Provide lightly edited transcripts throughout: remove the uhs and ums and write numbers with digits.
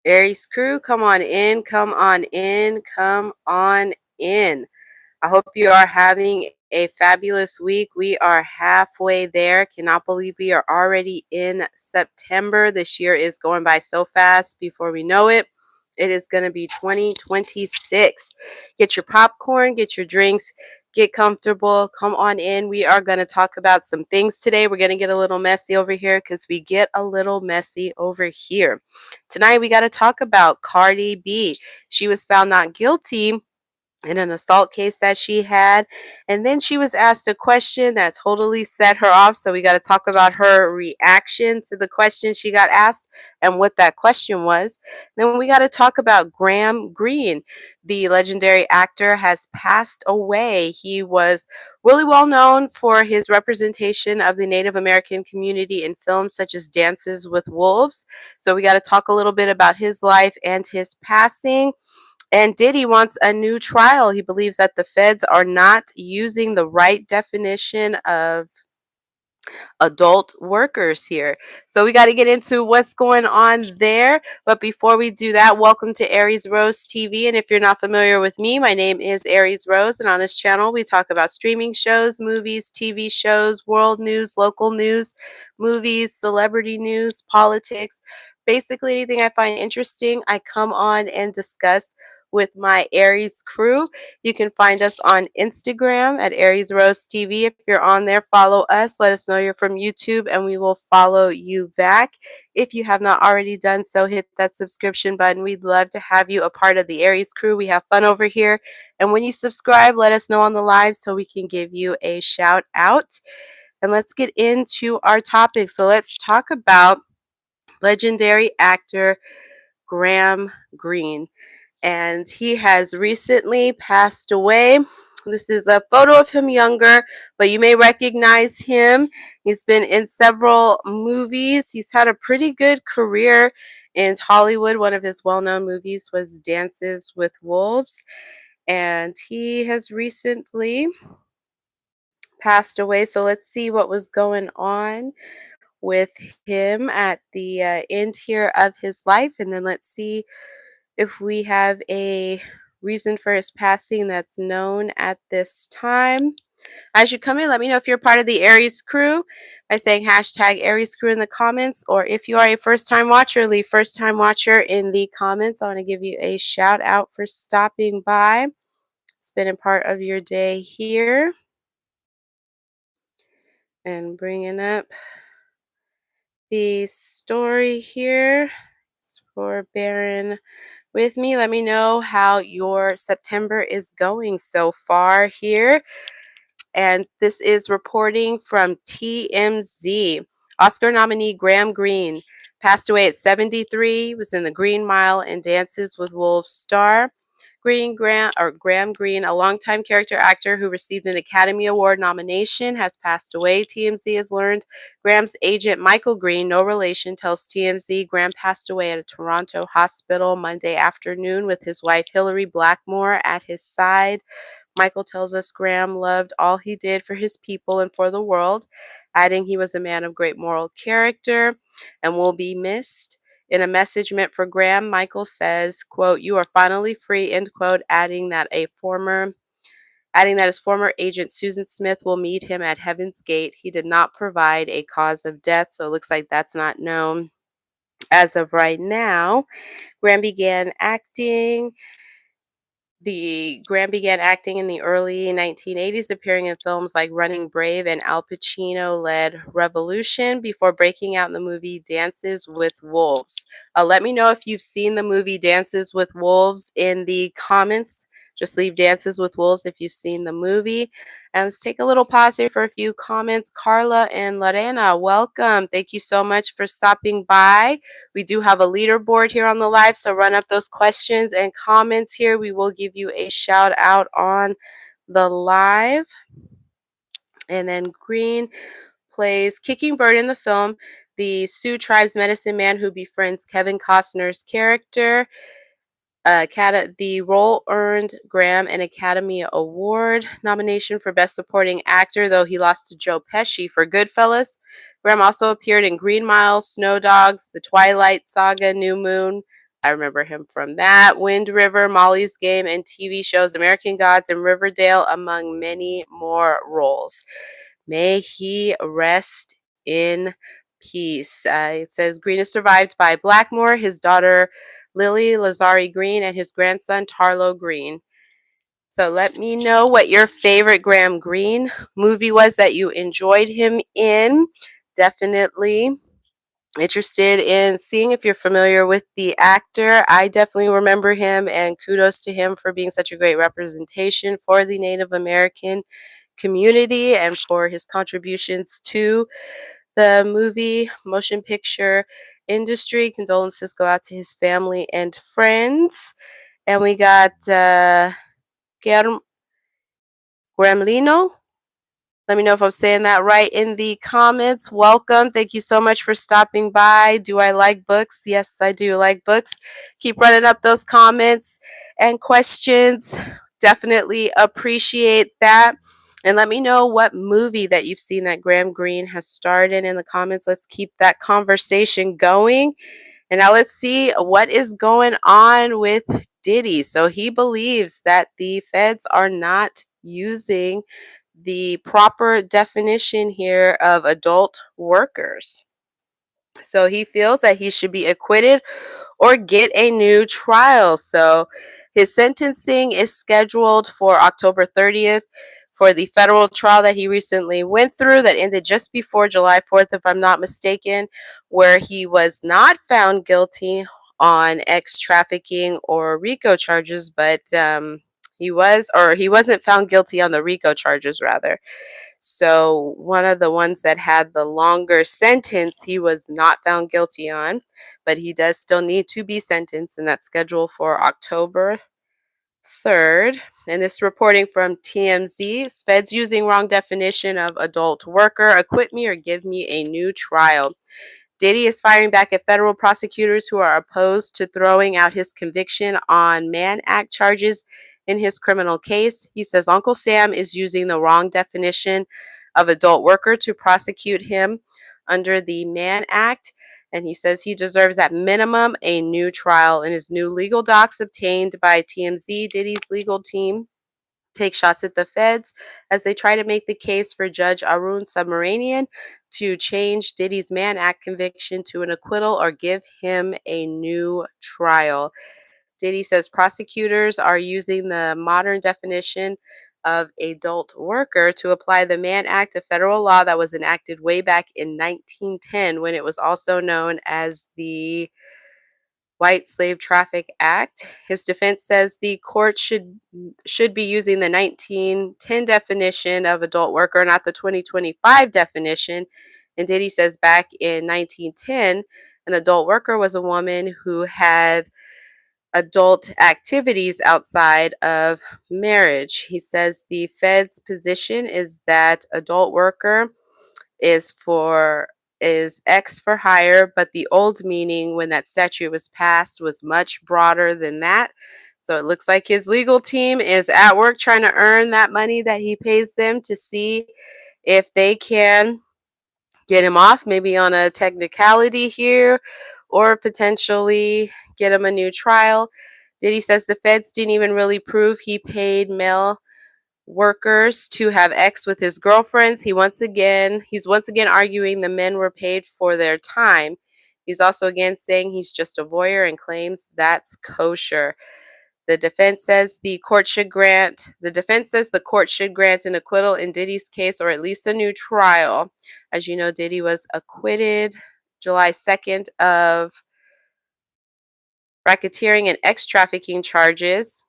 Aries crew, come on in, come on in, come on in. I hope you are having a fabulous week. We are halfway there. Cannot believe we are already in September. This year is going by so fast. Before we know it, it is going to be 2026. Get your popcorn, get your drinks, get comfortable. Come on in. We are going to talk about some things today. We're going to get a little messy over here because we get a little messy over here. Tonight, we got to talk about Cardi B. She was found not guilty in an assault case that she had. And then she was asked a question that totally set her off. So we got to talk about her reaction to the question she got asked and what that question was. Then we got to talk about Greene. The legendary actor has passed away. He was really well known for his representation of the Native American community in films such as Dances with Wolves. So we got to talk a little bit about his life and his passing. And Diddy wants a new trial. He believes that the feds are not using the right definition of adult workers here. So we got to get into what's going on there. But before we do that, welcome to Aries Rose TV. And if you're not familiar with me, my name is Aries Rose. And on this channel, we talk about streaming shows, movies, TV shows, world news, local news, movies, celebrity news, politics. Basically, anything I find interesting, I come on and discuss with my Aries crew. You can find us on Instagram at Aries Rose TV. If you're on there, follow us. Let us know you're from YouTube and we will follow you back. If you have not already done so, hit that subscription button. We'd love to have you a part of the Aries crew. We have fun over here. And when you subscribe, let us know on the live so we can give you a shout out. And let's get into our topic. So let's talk about legendary actor Greene, and he has recently passed away. This is a photo of him younger, but you may recognize him. He's been in several movies. He's had a pretty good career in Hollywood. One of his well-known movies was Dances with Wolves, and he has recently passed away. So let's see what was going on with him at the end here of his life, and then let's see if we have a reason for his passing that's known at this time. As you come in, let me know if you're part of the Aries crew by saying hashtag Aries crew in the comments, or if you are a first time watcher, leave first time watcher in the comments. I want to give you a shout out for stopping by, spending part of your day here, and bringing up the story here for bearing with me. Let me know how your September is going so far here. And this is reporting from TMZ. Oscar nominee Greene passed away at 73, was in the Green Mile and Dances with Wolves star. Graham Greene, a longtime character actor who received an Academy Award nomination, has passed away, TMZ has learned. Graham's agent, Michael Greene, no relation, tells TMZ Graham passed away at a Toronto hospital Monday afternoon with his wife, Hilary Blackmore, at his side. Michael tells us Graham loved all he did for his people and for the world, adding he was a man of great moral character and will be missed. In a message meant for Graham, Michael says, quote, "You are finally free," end quote, adding that his former agent Susan Smith will meet him at Heaven's Gate. He did not provide a cause of death, so it looks like that's not known as of right now. Graham began acting in the early 1980s, appearing in films like Running Brave and Al Pacino-led Revolution before breaking out in the movie Dances with Wolves. Let me know if you've seen the movie Dances with Wolves in the comments. Just leave Dances with Wolves if you've seen the movie. And let's take a little pause here for a few comments. Carla and Lorena, welcome. Thank you so much for stopping by. We do have a leaderboard here on the live, so run up those questions and comments here. We will give you a shout out on the live. And then Greene plays Kicking Bird in the film, the Sioux Tribe's medicine man who befriends Kevin Costner's character. The role earned Graham an Academy Award nomination for Best Supporting Actor, though he lost to Joe Pesci for Goodfellas. Graham also appeared in Green Mile, Snow Dogs, The Twilight Saga, New Moon, I remember him from that. Wind River, Molly's Game, and TV shows American Gods and Riverdale, among many more roles. May he rest in peace. It says Greene is survived by Blackmore, his daughter Lily Lazari Greene, and his grandson Tarlo Greene. So let me know what your favorite Graham Greene movie was that you enjoyed him in. Definitely interested in seeing if you're familiar with the actor. I definitely remember him, and kudos to him for being such a great representation for the Native American community and for his contributions to the movie motion picture industry. Condolences go out to his family and friends. And we got Gremlino. Let me know if I'm saying that right in the comments. Welcome. Thank you so much for stopping by. Do I like books? Yes, I do like books. Keep running up those comments and questions. Definitely appreciate that. And let me know what movie that you've seen that Graham Greene has starred in the comments. Let's keep that conversation going. And now let's see what is going on with Diddy. So he believes that the feds are not using the proper definition here of adult workers. So he feels that he should be acquitted or get a new trial. So his sentencing is scheduled for October 30th for the federal trial that he recently went through that ended just before July 4th, if I'm not mistaken, where he was not found guilty on ex trafficking or RICO charges, but he wasn't found guilty on the RICO charges, rather. So one of the ones that had the longer sentence, he was not found guilty on, but he does still need to be sentenced, and that's scheduled for October 3rd. And this reporting from TMZ, feds using wrong definition of adult worker, acquit me or give me a new trial. Diddy is firing back at federal prosecutors who are opposed to throwing out his conviction on Mann Act charges in his criminal case. He says Uncle Sam is using the wrong definition of adult worker to prosecute him under the Mann Act. And he says he deserves at minimum a new trial. In his new legal docs obtained by TMZ, Diddy's legal team take shots at the feds as they try to make the case for Judge Arun Subramanian to change Diddy's Mann Act conviction to an acquittal or give him a new trial. Diddy says prosecutors are using the modern definition of adult worker to apply the Mann Act, a federal law that was enacted way back in 1910 when it was also known as the White Slave Traffic Act. His defense says the court should be using the 1910 definition of adult worker, not the 2025 definition. And Diddy says back in 1910, an adult worker was a woman who had adult activities outside of marriage. He says the Fed's position is that adult worker is X for hire, but the old meaning when that statute was passed was much broader than that. So it looks like his legal team is at work trying to earn that money that he pays them to see if they can get him off, maybe on a technicality here, or potentially get him a new trial. Diddy says the feds didn't even really prove he paid male workers to have X with his girlfriends. He's once again arguing the men were paid for their time. He's also again saying he's just a voyeur and claims that's kosher. The defense says the court should grant an acquittal in Diddy's case or at least a new trial. As you know, Diddy was acquitted July 2nd of racketeering and ex trafficking charges,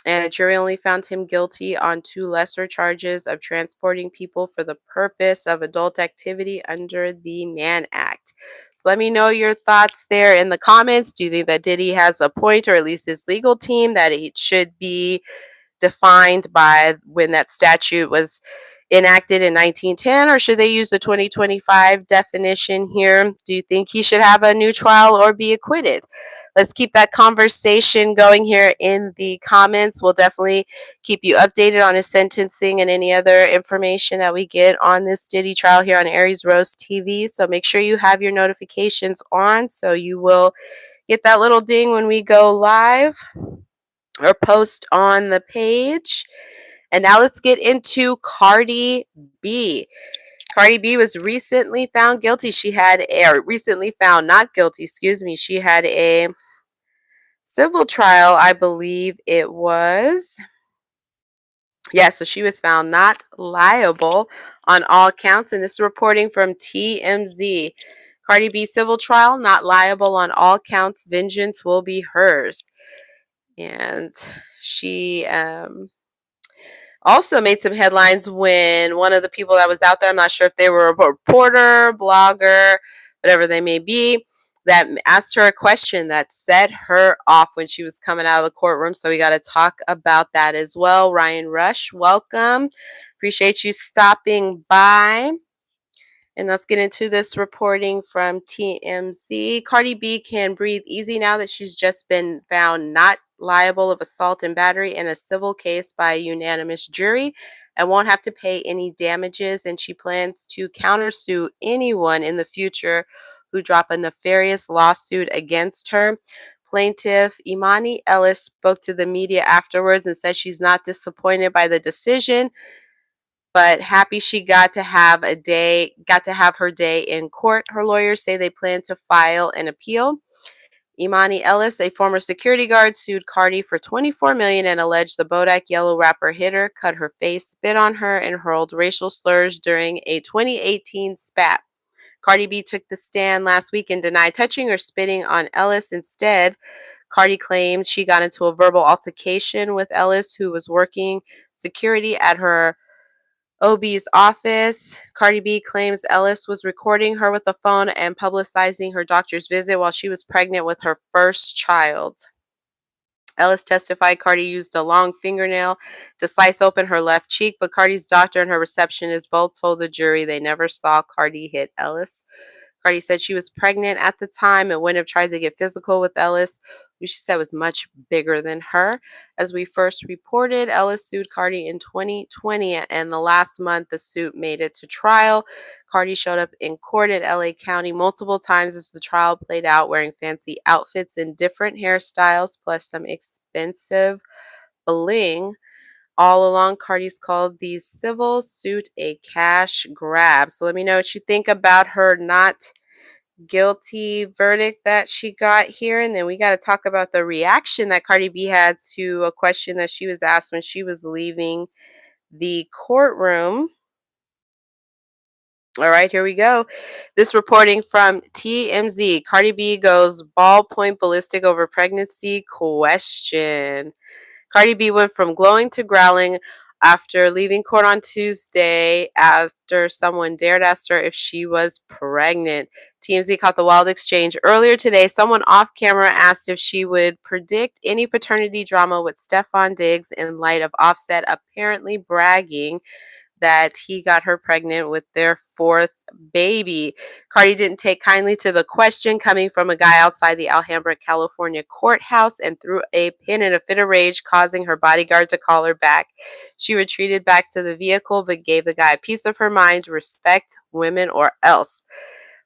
and a jury only found him guilty on 2 lesser charges of transporting people for the purpose of adult activity under the Mann Act. So let me know your thoughts there in the comments. Do you think that Diddy has a point, or at least his legal team, that it should be defined by when that statute was enacted in 1910, or should they use the 2025 definition here? Do you think he should have a new trial or be acquitted? Let's keep that conversation going here in the comments. We'll definitely keep you updated on his sentencing and any other information that we get on this Diddy trial here on Aries Rose TV. So make sure you have your notifications on so you will Get that little ding when we go live or post on the page. And now let's get into Cardi B. Cardi B was recently found guilty. She had, or recently found not guilty, excuse me. She had a civil trial, I believe it was. Yeah, so she was found not liable on all counts. And this is reporting from TMZ. Cardi B civil trial, not liable on all counts. Vengeance will be hers. And she also made some headlines when one of the people that was out there, I'm not sure if they were a reporter, blogger, whatever they may be, that asked her a question that set her off when she was coming out of the courtroom. So we got to talk about that as well. Ryan Rush, welcome. Appreciate you stopping by. And let's get into this reporting from TMZ. Cardi B can breathe easy now that she's just been found not liable of assault and battery in a civil case by a unanimous jury and won't have to pay any damages. And she plans to countersue anyone in the future who drop a nefarious lawsuit against her. Plaintiff Imani Ellis spoke to the media afterwards and said she's not disappointed by the decision, but happy she got to have her day in court. Her lawyers say they plan to file an appeal. Imani Ellis, a former security guard, sued Cardi for $24 million and alleged the Bodak Yellow rapper hit her, cut her face, spit on her, and hurled racial slurs during a 2018 spat. Cardi B took the stand last week and denied touching or spitting on Ellis. Instead, Cardi claims she got into a verbal altercation with Ellis, who was working security at her OB's office. Cardi B claims Ellis was recording her with a phone and publicizing her doctor's visit while she was pregnant with her first child. Ellis testified Cardi used a long fingernail to slice open her left cheek, but Cardi's doctor and her receptionist both told the jury they never saw Cardi hit Ellis. Cardi said she was pregnant at the time and wouldn't have tried to get physical with Ellis, who she said was much bigger than her. As we first reported, Ellis sued Cardi in 2020, and the last month the suit made it to trial. Cardi showed up in court in LA County multiple times as the trial played out, wearing fancy outfits and different hairstyles, plus some expensive bling. All along, Cardi's called the civil suit a cash grab. So let me know what you think about her not guilty verdict that she got here. And then we got to talk about the reaction that Cardi B had to a question that she was asked when she was leaving the courtroom. All right, here we go. This reporting from TMZ. Cardi B goes ballpoint ballistic over pregnancy question. Cardi B went from glowing to growling after leaving court on Tuesday after someone dared ask her if she was pregnant. TMZ caught the wild exchange earlier today. Someone off camera asked if she would predict any paternity drama with Stefon Diggs in light of Offset apparently bragging that he got her pregnant with their fourth baby. Cardi didn't take kindly to the question coming from a guy outside the Alhambra, California courthouse and threw a pin in a fit of rage, causing her bodyguard to call her back. She retreated back to the vehicle but gave the guy a piece of her mind: respect women or else.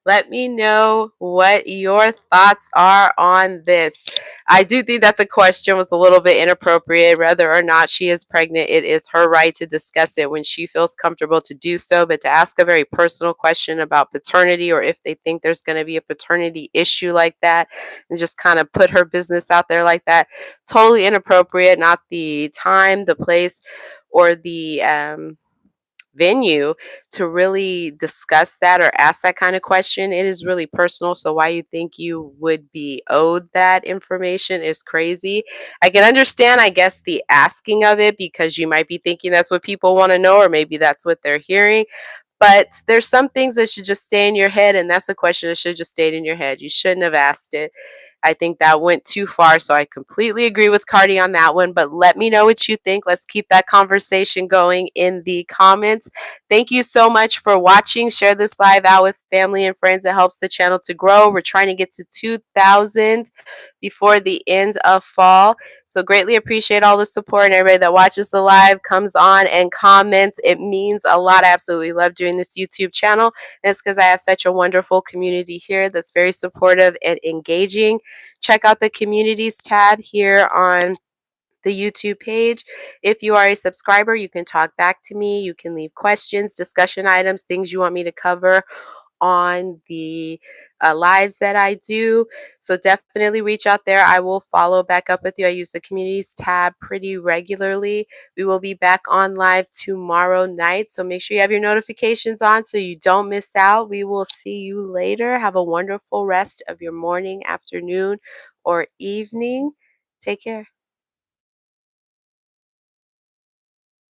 Let me know what your thoughts are on this. I do think that the question was a little bit inappropriate. Whether or not she is pregnant, it is her right to discuss it when she feels comfortable to do so. But to ask a very personal question about paternity, or if they think there's going to be a paternity issue like that, and just kind of put her business out there like that, totally inappropriate. Not the time, the place, or the venue to really discuss that or ask that kind of question. It is really personal. So why you think you would be owed that information is crazy. I can understand, I guess, the asking of it, because you might be thinking that's what people want to know, or maybe that's what they're hearing. But there's some things that should just stay in your head, and that's a question that should just stayed in your head. You shouldn't have asked it. I think that went too far, so I completely agree with Cardi on that one. But let me know what you think. Let's keep that conversation going in the comments. Thank you so much for watching. Share this live out with family and friends. It helps the channel to grow. We're trying to get to 2,000 before the end of fall. So greatly appreciate all the support, and everybody that watches the live, comes on and comments. It means a lot. I absolutely love doing this YouTube channel, and it's because I have such a wonderful community here that's very supportive and engaging. Check out the communities tab here on the YouTube page. If you are a subscriber, you can talk back to me. You can leave questions, discussion items, things you want me to cover on the lives that I do. So definitely reach out there. I will follow back up with you. I use the communities tab pretty regularly. We will be back on live tomorrow night. So make sure you have your notifications on so you don't miss out. We will see you later. Have a wonderful rest of your morning, afternoon, or evening. Take care.